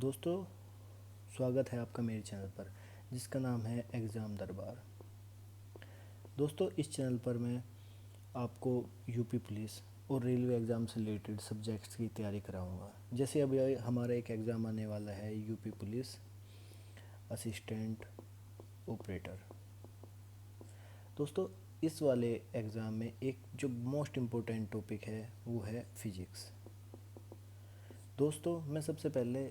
दोस्तों, स्वागत है आपका मेरे चैनल पर जिसका नाम है एग्ज़ाम दरबार। दोस्तों, इस चैनल पर मैं आपको यूपी पुलिस और रेलवे एग्ज़ाम से रिलेटेड सब्जेक्ट्स की तैयारी कराऊंगा। जैसे अभी हमारा एक एग्ज़ाम आने वाला है, यूपी पुलिस असिस्टेंट ऑपरेटर। दोस्तों, इस वाले एग्ज़ाम में एक जो मोस्ट इम्पोर्टेंट टॉपिक है वो है फिज़िक्स। दोस्तों, मैं सबसे पहले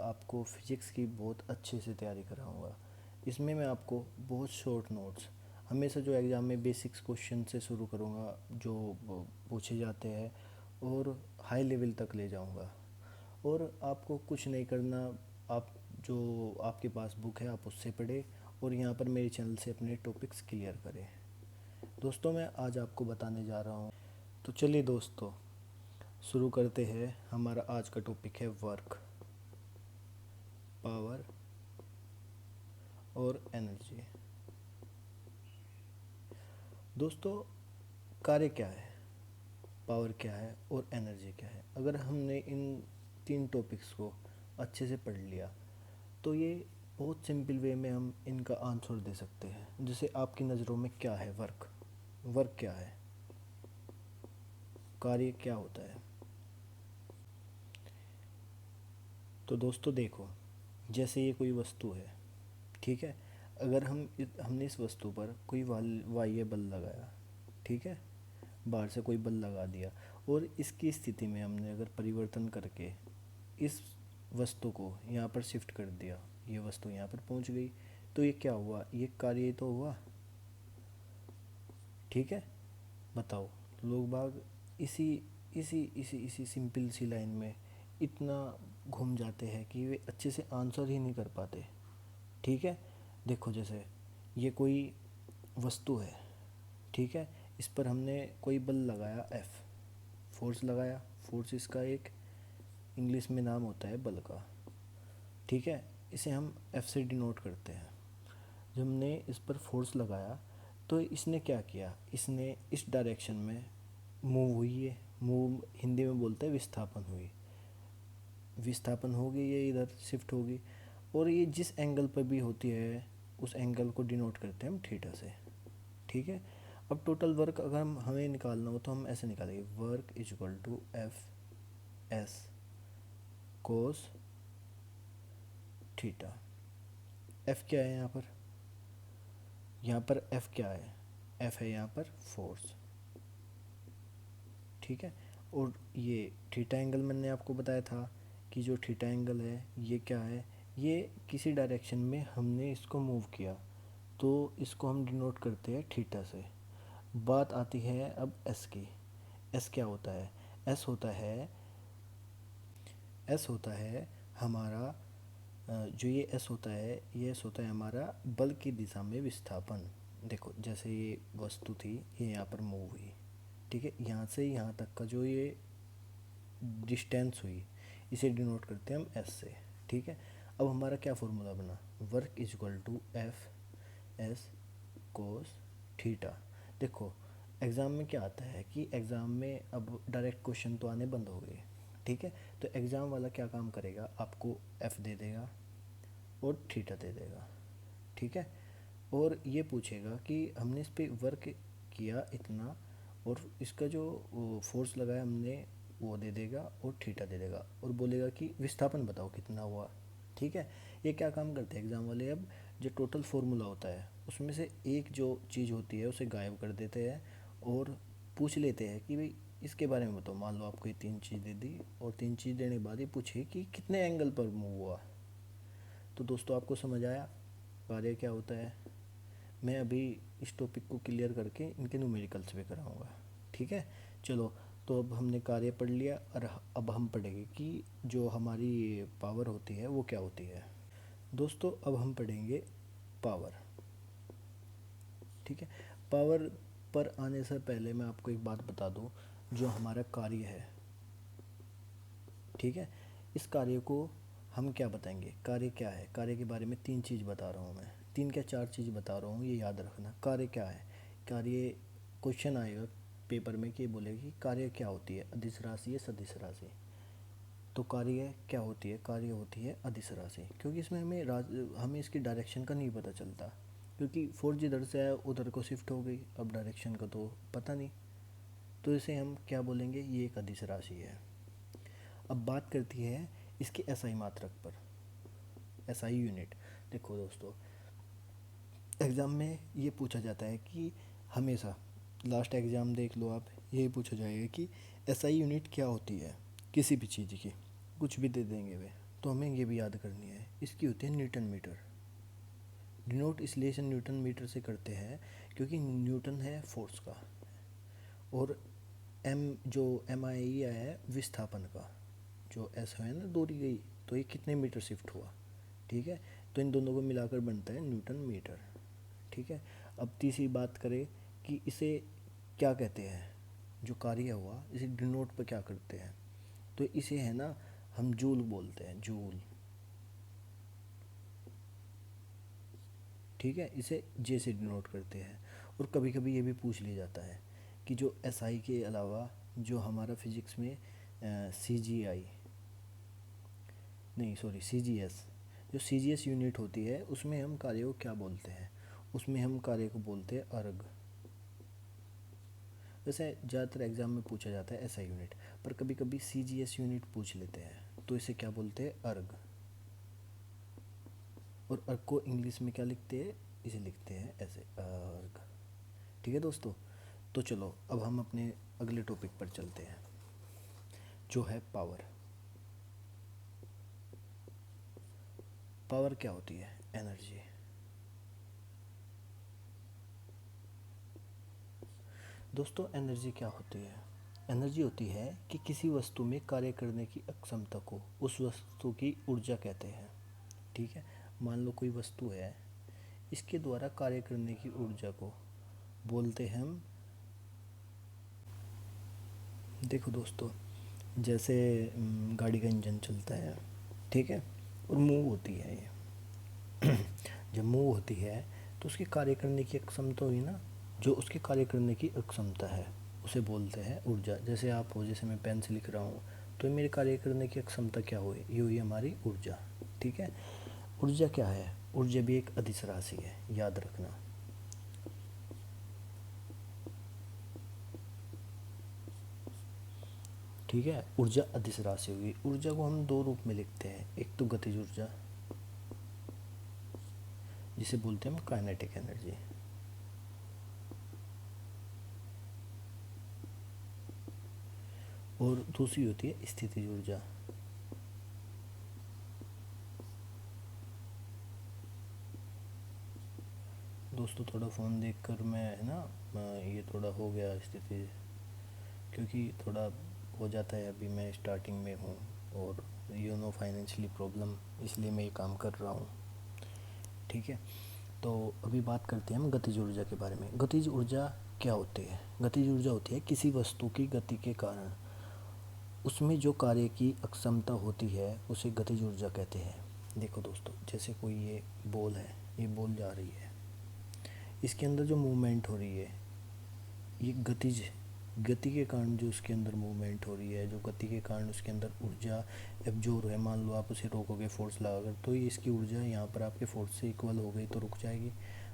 आपको फ़िज़िक्स की बहुत अच्छे से तैयारी कराऊंगा। इसमें मैं आपको बहुत शॉर्ट नोट्स, हमेशा जो एग्ज़ाम में बेसिक्स क्वेश्चन से शुरू करूंगा जो पूछे जाते हैं, और हाई लेवल तक ले जाऊंगा। और आपको कुछ नहीं करना, आप जो आपके पास बुक है आप उससे पढ़ें और यहाँ पर मेरे चैनल से अपने टॉपिक्स क्लियर करें। दोस्तों, मैं आज आपको बताने जा रहा हूँ, तो चलिए दोस्तों शुरू करते हैं। हमारा आज का टॉपिक है वर्क, पावर और एनर्जी। दोस्तों, कार्य क्या है, पावर क्या है और एनर्जी क्या है? अगर हमने इन तीन टॉपिक्स को अच्छे से पढ़ लिया तो ये बहुत सिंपल वे में हम इनका आंसर दे सकते हैं। जैसे आपकी नज़रों में क्या है वर्क? वर्क क्या है? कार्य क्या होता है? तो दोस्तों देखो, जैसे ये कोई वस्तु है, ठीक है। अगर हमने इस वस्तु पर कोई बाह्य बल लगाया, ठीक है, बाहर से कोई बल लगा दिया, और इसकी स्थिति में हमने अगर परिवर्तन करके इस वस्तु को यहाँ पर शिफ्ट कर दिया, ये वस्तु यहाँ पर पहुँच गई, तो ये क्या हुआ? ये कार्य तो हुआ, ठीक है। बताओ, लोग बाग इसी इसी इसी इसी सिंपल सी लाइन में इतना घूम जाते हैं कि वे अच्छे से आंसर ही नहीं कर पाते, ठीक है। देखो, जैसे ये कोई वस्तु है, ठीक है, इस पर हमने कोई बल लगाया, एफ फोर्स लगाया। फोर्स इसका एक इंग्लिश में नाम होता है बल का, ठीक है। इसे हम एफ से डिनोट करते हैं। जब हमने इस पर फोर्स लगाया तो इसने क्या किया, इसने इस डायरेक्शन में मूव हुई है। मूव हिंदी में बोलते हैं विस्थापन हुई। विस्थापन हो गई, ये इधर शिफ्ट होगी, और ये जिस एंगल पर भी होती है उस एंगल को डिनोट करते हैं हम थीटा से, ठीक है। अब टोटल वर्क अगर हमें निकालना हो तो हम ऐसे निकालेंगे, work is equal to F S cos theta. F क्या है यहाँ पर? यहाँ पर एफ क्या है? एफ है यहाँ पर फोर्स, ठीक है। और ये थीटा एंगल मैंने आपको बताया था कि जो थीटा एंगल है ये क्या है? ये किसी डायरेक्शन में हमने इसको मूव किया, तो इसको हम डिनोट करते हैं थीटा से। बात आती है अब एस की। एस क्या होता है? एस होता है एस होता है हमारा जो ये एस होता है, ये एस होता है हमारा बल की दिशा में विस्थापन। देखो, जैसे ये वस्तु थी, ये यहाँ पर मूव हुई, ठीक है, यहाँ से यहाँ तक का जो ये डिस्टेंस हुई, इसे डिनोट करते हैं हम एस से, ठीक है। अब हमारा क्या फॉर्मूला बना? Work is equal to F S cos theta. देखो, एग्ज़ाम में क्या आता है कि एग्ज़ाम में अब डायरेक्ट क्वेश्चन तो आने बंद हो गए, ठीक है। तो एग्ज़ाम वाला क्या काम करेगा, आपको एफ़ दे देगा और थीटा दे देगा, ठीक है। और ये पूछेगा कि हमने इस पे वर्क किया इतना, और इसका जो फोर्स लगाया हमने वो दे देगा और थीटा दे देगा, और बोलेगा कि विस्थापन बताओ कितना हुआ, ठीक है। ये क्या काम करते हैं एग्ज़ाम वाले? अब जो टोटल फार्मूला होता है उसमें से एक जो चीज़ होती है उसे गायब कर देते हैं और पूछ लेते हैं कि भाई इसके बारे में बताओ। मान लो आपको ये तीन चीज़ दे दी, और तीन चीज़ देने के बाद ये पूछे कि कितने एंगल पर मूव हुआ। तो दोस्तों, आपको समझ आया कार्य क्या होता है? मैं अभी इस टॉपिक को क्लियर करके इनके न्यूमेरिकल्स भी कराऊंगा, ठीक है। चलो, तो अब हमने कार्य पढ़ लिया, और अब हम पढ़ेंगे कि जो हमारी पावर होती है वो क्या होती है। दोस्तों, अब हम पढ़ेंगे पावर, ठीक है। पावर पर आने से पहले मैं आपको एक बात बता दूं, जो हमारा कार्य है, ठीक है, इस कार्य को हम क्या बताएंगे? कार्य क्या है? कार्य के बारे में तीन चीज़ बता रहा हूँ मैं, तीन क्या चार चीज़ बता रहा हूँ, ये याद रखना। कार्य क्या है? कार्य, क्वेश्चन आएगा पेपर में कि बोलेगा कि कार्य क्या होती है, अदिश राशि या सदिश राशि। तो कार्य क्या होती है, कार्य होती है अदिश राशि, क्योंकि इसमें हमें इसकी डायरेक्शन का नहीं पता चलता, क्योंकि फोर्स जिधर से आया उधर को शिफ्ट हो गई, अब डायरेक्शन का तो पता नहीं, तो इसे हम क्या बोलेंगे, ये एक अदिश राशि है। अब बात करती है इसके एसआई मात्रक पर, एसआई यूनिट। देखो दोस्तों, एग्ज़ाम में ये पूछा जाता है कि हमेशा, लास्ट एग्ज़ाम देख लो आप, यही पूछा जाएगा कि एसआई यूनिट क्या होती है किसी भी चीज़ की, कुछ भी दे देंगे वे, तो हमें ये भी याद करनी है। इसकी होती है न्यूटन मीटर। डिनोट इसलिए इसे न्यूटन मीटर से करते हैं क्योंकि न्यूटन है फोर्स का, और एम जो एम आई आया है विस्थापन का, जो एस है ना दूरी गई, तो ये कितने मीटर शिफ्ट हुआ, ठीक है। तो इन दोनों को मिलाकर बनता है न्यूटन मीटर, ठीक है। अब तीसरी बात करें कि इसे क्या कहते हैं, जो कार्य हुआ इसे डिनोट पर क्या करते हैं, तो इसे है ना हम जूल बोलते हैं, जूल, ठीक है। इसे जे से डिनोट करते हैं। और कभी कभी ये भी पूछ लिया जाता है कि जो एस आई के अलावा जो हमारा फिजिक्स में सी जी आई, नहीं सॉरी सी जी एस, जो सी जी एस यूनिट होती है उसमें हम कार्य को क्या बोलते हैं, उसमें हम कार्य को बोलते हैं अर्ग। वैसे ज़्यादातर एग्जाम में पूछा जाता है ऐसा यूनिट, पर कभी कभी सी जी एस यूनिट पूछ लेते हैं, तो इसे क्या बोलते हैं, अर्ग। और अर्ग को इंग्लिश में क्या लिखते हैं, इसे लिखते हैं ऐसे, अर्ग, ठीक है दोस्तों। तो चलो अब हम अपने अगले टॉपिक पर चलते हैं, जो है पावर। पावर क्या होती है, एनर्जी। दोस्तों एनर्जी क्या होती है, एनर्जी होती है कि किसी वस्तु में कार्य करने की अक्षमता को उस वस्तु की ऊर्जा कहते हैं, ठीक है। मान लो कोई वस्तु है, इसके द्वारा कार्य करने की ऊर्जा को बोलते हैं हम, देखो दोस्तों, जैसे गाड़ी का इंजन चलता है, ठीक है, और मूव होती है ये, जब मूव होती है तो उसके कार्य करने की अक्षमता हुई ना, जो उसके कार्य करने की अक्षमता है उसे बोलते हैं ऊर्जा। जैसे आप हो, जैसे मैं पेन से लिख रहा हूँ, तो मेरे कार्य करने की अक्षमता क्या हुई, ये हुई हमारी ऊर्जा, ठीक है। ऊर्जा क्या है, ऊर्जा भी एक अदिश राशि है, याद रखना। ठीक है, ऊर्जा अदिश राशि होगी। ऊर्जा को हम दो रूप में लिखते हैं, एक तो गतिज ऊर्जा जिसे बोलते हैं हम काइनेटिक एनर्जी, और दूसरी होती है स्थितिज ऊर्जा। दोस्तों थोड़ा फ़ोन देखकर मैं है ना, ये थोड़ा हो गया स्थिति, क्योंकि थोड़ा हो जाता है, अभी मैं स्टार्टिंग में हूँ और यू नो फाइनेंशियली प्रॉब्लम, इसलिए मैं ये काम कर रहा हूँ, ठीक है। तो अभी बात करते हैं हम गतिज ऊर्जा के बारे में। गतिज ऊर्जा क्या होती है, गतिज ऊर्जा होती है किसी वस्तु की गति के कारण उसमें जो कार्य की अक्षमता होती है उसे गतिज ऊर्जा कहते हैं। देखो दोस्तों, जैसे कोई ये बॉल है, ये बॉल जा रही है, इसके अंदर जो मूवमेंट हो रही है ये गतिज, गति के कारण जो उसके अंदर मूवमेंट हो रही है, जो गति के कारण उसके अंदर ऊर्जा एब्जॉर्ब है, मान लो आप उसे रोकोगे फोर्स लगाकर, तो ये इसकी ऊर्जा यहाँ पर आपके फोर्स से इक्वल हो गई तो रुक जाएगी,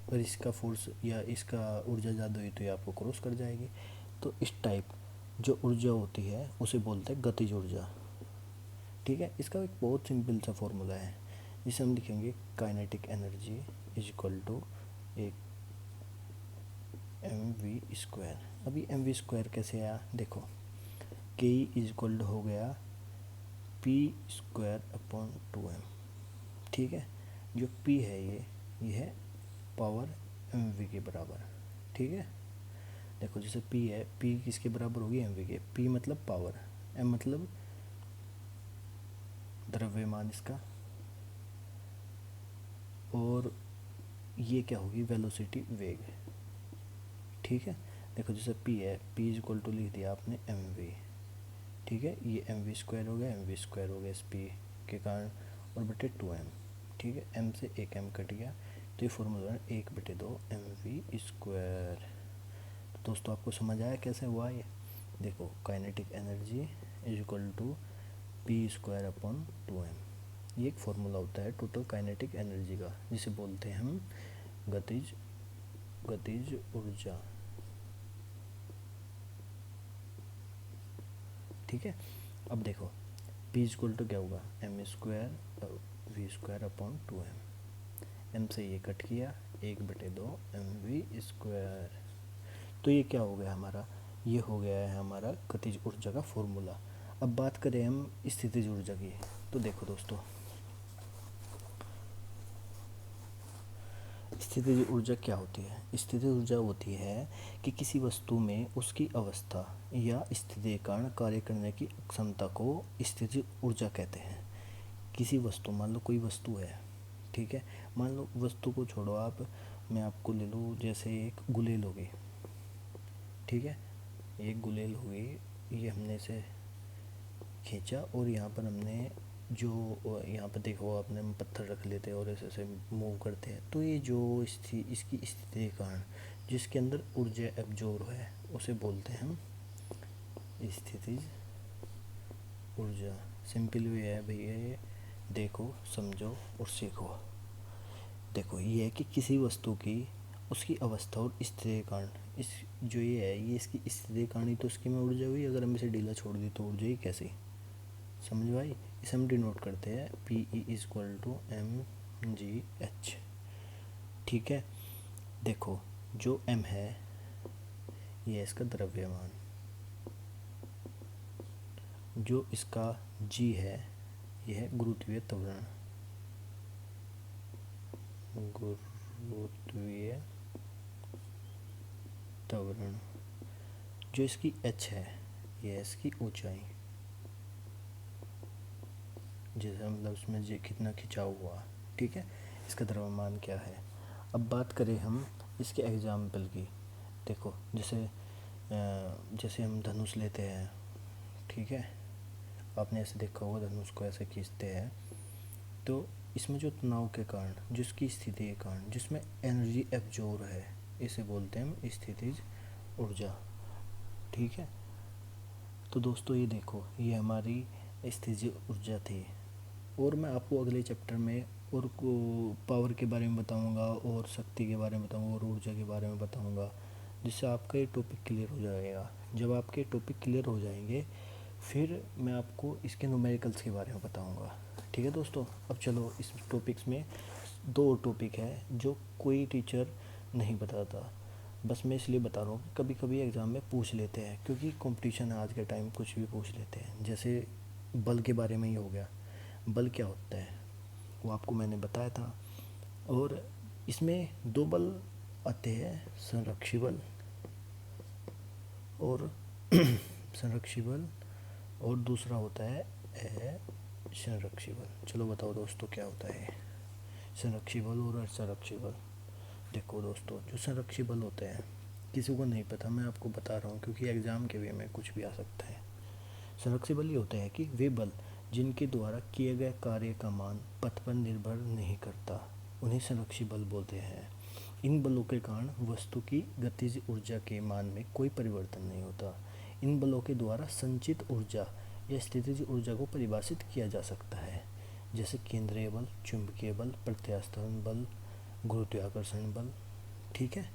और इसका फोर्स या इसका ऊर्जा ज़्यादा हुई तो ये आपको क्रॉस कर जाएगी। तो इस टाइप जो ऊर्जा होती है उसे बोलते हैं गतिज ऊर्जा, ठीक है। इसका एक बहुत सिंपल सा फॉर्मूला है, जिसे हम लिखेंगे kinetic energy is equal to एक एम वी स्क्वायर। अभी एम वी स्क्वायर कैसे आया, देखो के इज इक्वल हो गया पी स्क्वायर अपॉन 2m, ठीक है। जो पी है ये है पावर एम वी के बराबर, ठीक है। देखो जैसे पी है, पी किसके बराबर होगी, एम वी के, पी मतलब पावर, एम मतलब द्रव्यमान इसका, और ये क्या होगी, वेलोसिटी, वेग, ठीक है। देखो जैसे पी है, पी इज इक्वल टू लिख दिया आपने एम वी, ठीक है, ये एम वी स्क्वायर हो गया, एम वी स्क्वायर हो गया इस पी के कारण, और बटे 2m, ठीक है। m से एक m कट गया, तो ये फॉर्मूला है 1/2 एम वी स्क्वायर। तो दोस्तों आपको समझ आया कैसे हुआ ये, देखो kinetic energy is equal to p²/2m। ये एक फॉर्मूला होता है टोटल काइनेटिक एनर्जी का, जिसे बोलते हैं हम गतिज ऊर्जा। ठीक है, अब देखो p क्या होगा, m²v²/2m। m से ये कट किया, 1/2 mv²। तो ये क्या हो गया हमारा, ये हो गया है हमारा गतिज ऊर्जा का फॉर्मूला। अब बात करें हम स्थितिज ऊर्जा की, तो देखो दोस्तों, स्थितिज ऊर्जा क्या होती है। स्थितिज ऊर्जा होती है कि किसी वस्तु में उसकी अवस्था या स्थिति के कारण कार्य करने की क्षमता को स्थितिज ऊर्जा कहते हैं। किसी वस्तु, मान लो कोई वस्तु है, ठीक है, मान लो वस्तु को छोड़ो आप, मैं आपको ले लूँ जैसे एक गुलेल हो गई, ठीक है, एक गुलेल हो गई, ये हमने से खींचा और यहाँ पर हमने जो यहाँ पर देखो आपने पत्थर रख लेते हैं और ऐसे ऐसे मूव करते हैं, तो ये जो इसकी स्थिति के कारण जिसके अंदर ऊर्जा एब्जॉर्ब है उसे बोलते हैं हम स्थितिज ऊर्जा। सिंपल वे है भैया, ये देखो समझो और सीखो। देखो ये है कि किसी वस्तु की उसकी अवस्था और स्थिति के कारण, इस जो ये है ये इसकी स्थिति के कारण ही तो उसकी में ऊर्जा हुई। अगर हम इसे ढीला छोड़ दी तो ऊर्जा ही कैसी, समझ भाई। इसे हम डिनोट करते हैं Pe=mgh। ठीक है, देखो जो m है ये इसका द्रव्यमान, जो इसका g है यह है गुरुत्वीय त्वरण, जो इसकी h है यह है इसकी ऊंचाई, जैसे मतलब उसमें जो कितना खिंचाव हुआ। ठीक है, इसका द्रव्यमान क्या है। अब बात करें हम इसके एग्जाम्पल की, देखो जैसे हम धनुष लेते हैं, ठीक है, आपने ऐसे देखा होगा धनुष को ऐसे खींचते हैं, तो इसमें जो तनाव के कारण, जिसकी स्थिति के कारण जिसमें एनर्जी एब्जॉर्ब है, इसे बोलते हैं हम स्थितिज ऊर्जा। ठीक है, तो दोस्तों ये देखो ये हमारी स्थितिज ऊर्जा थी, और मैं आपको अगले चैप्टर में और को पावर के बारे में बताऊंगा और शक्ति के बारे में बताऊंगा और ऊर्जा के बारे में बताऊंगा, जिससे आपका ये टॉपिक क्लियर हो जाएगा। जब आपके टॉपिक क्लियर हो जाएंगे फिर मैं आपको इसके न्यूमेरिकल्स के बारे में बताऊंगा। ठीक है दोस्तों, अब चलो इस टॉपिक्स में 2 टॉपिक है जो कोई टीचर नहीं बताता, बस मैं इसलिए बता रहा हूँ कि कभी कभी एग्ज़ाम में पूछ लेते हैं, क्योंकि कंपटीशन है आज के टाइम, कुछ भी पूछ लेते हैं। जैसे बल के बारे में ही हो गया, बल क्या होता है वो आपको मैंने बताया था, और इसमें 2 बल आते हैं, संरक्षी बल और संरक्षी बल, और दूसरा होता है संरक्षी बल। चलो बताओ दोस्तों क्या होता है संरक्षी बल और असंरक्षी बल। देखो दोस्तों, जो संरक्षी बल होते हैं किसी को नहीं पता, मैं आपको बता रहा हूँ क्योंकि एग्ज़ाम के वे में कुछ भी आ सकता है। संरक्षी बल ये होते हैं कि वे बल जिनके द्वारा किए गए कार्य का मान पथ पर निर्भर नहीं करता, उन्हें संरक्षी बल बोलते हैं। इन बलों के कारण वस्तु की गतिज ऊर्जा के मान में कोई परिवर्तन नहीं होता। इन बलों के द्वारा संचित ऊर्जा या स्थितिज ऊर्जा को परिभाषित किया जा सकता है, जैसे केंद्रीय बल, चुंबकीय बल, प्रत्यास्थान बल, गुरुत्वाकर्षण बल। ठीक है,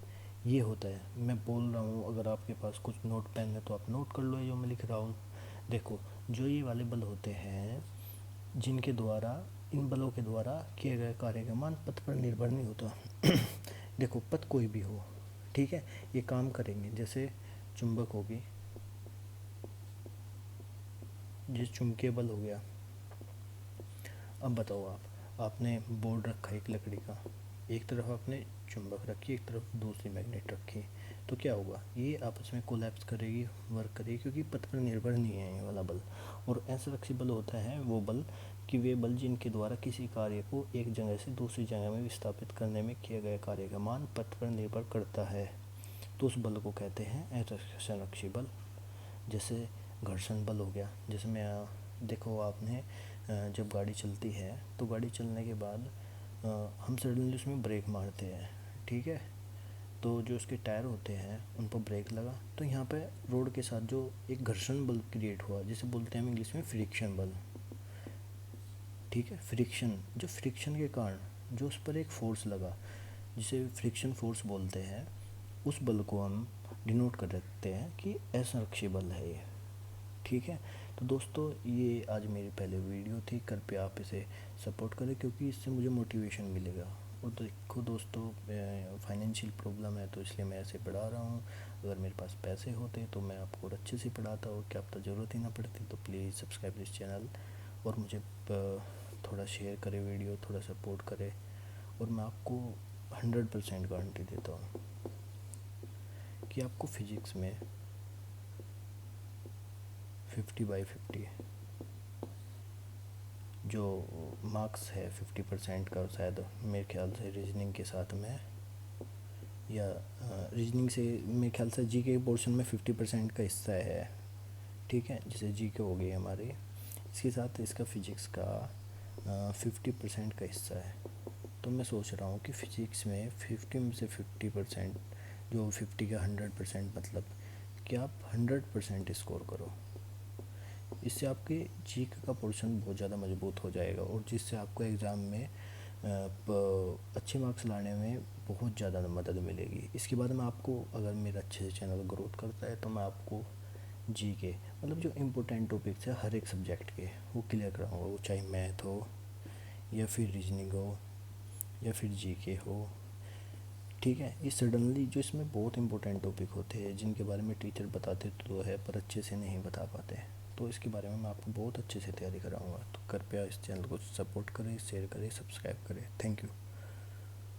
ये होता है। मैं बोल रहा हूँ, अगर आपके पास कुछ नोट पेन है तो आप नोट कर लो जो मैं लिख रहा हूँ। देखो जो ये वाले बल होते हैं जिनके द्वारा, इन बलों के द्वारा किए गए कार्य का मान पथ पर निर्भर नहीं होता। देखो पथ कोई भी हो, ठीक है, ये काम करेंगे। जैसे चुंबक होगी, जिस चुंबकीय बल हो गया। अब बताओ आपने बोर्ड रखा एक लकड़ी का, एक तरफ आपने चुंबक रखी, एक तरफ दूसरी मैग्नेट रखी, तो क्या होगा, ये आपस में कोलैप्स करेगी, वर्क करेगी, क्योंकि पथ पर निर्भर नहीं है ये वाला बल। और असंरक्षित बल होता है वो बल कि वे बल जिनके द्वारा किसी कार्य को एक जगह से दूसरी जगह में विस्थापित करने में किए गए कार्य का मान पथ पर निर्भर करता है, तो उस बल को कहते हैं असंरक्षित बल। जैसे घर्षण बल हो गया, जैसे मैं देखो आपने जब गाड़ी चलती है तो गाड़ी चलने के बाद हम सडनली उसमें ब्रेक मारते हैं, ठीक है, तो जो उसके टायर होते हैं उन पर ब्रेक लगा, तो यहाँ पे रोड के साथ जो एक घर्षण बल क्रिएट हुआ, जिसे बोलते हैं हम इंग्लिश में फ्रिक्शन बल। ठीक है। फ्रिक्शन, जो फ्रिक्शन के कारण जो उस पर एक फोर्स लगा, जिसे फ्रिक्शन फोर्स बोलते हैं, उस बल को हम डिनोट कर देते हैं कि असंरक्षी बल है ये। ठीक है। तो दोस्तों ये आज मेरी पहले वीडियो थी, कृपया आप इसे सपोर्ट करें क्योंकि इससे मुझे मोटिवेशन मिलेगा। और देखो दोस्तों, फाइनेंशियल प्रॉब्लम है तो इसलिए मैं ऐसे पढ़ा रहा हूँ। अगर मेरे पास पैसे होते तो मैं आपको और अच्छे से पढ़ाता, और क्या अब तो ज़रूरत ही ना पड़ती। तो प्लीज़ सब्सक्राइब दिस चैनल, और मुझे थोड़ा शेयर करें वीडियो, थोड़ा सपोर्ट करें। और मैं आपको 100% गारंटी देता हूँ कि आपको फिजिक्स में 50/50 जो मार्क्स है 50% का, शायद मेरे ख्याल से रीजनिंग के साथ में, या रीजनिंग से मेरे ख्याल से जी के पोर्शन में 50% का हिस्सा है। ठीक है, जैसे जी के हो गई हमारी, इसके साथ इसका फिजिक्स का 50% का हिस्सा है। तो मैं सोच रहा हूँ कि फ़िज़िक्स में 50 में से 50%, जो 50 का 100% मतलब कि आप 100% स्कोर करो। इससे आपके जी का पोर्शन बहुत ज़्यादा मजबूत हो जाएगा, और जिससे आपको एग्ज़ाम में अच्छे मार्क्स लाने में बहुत ज़्यादा मदद मिलेगी। इसके बाद में आपको, अगर मेरा अच्छे से चैनल ग्रोथ करता है, तो मैं आपको जी के मतलब जो इम्पोर्टेंट टॉपिक्स है हर एक सब्जेक्ट के, वो क्लियर कराऊँगा। वो चाहे मैथ हो, या फिर रीजनिंग हो, या फिर जी के हो। ठीक है। ये सडनली जो इसमें बहुत इंपॉर्टेंट टॉपिक होते हैं जिनके बारे में टीचर बताते तो है पर अच्छे से नहीं बता पाते, तो इसके बारे में मैं आपको बहुत अच्छे से तैयारी कराऊंगा। तो कृपया इस चैनल को सपोर्ट करें, शेयर करें, सब्सक्राइब करें। Thank you.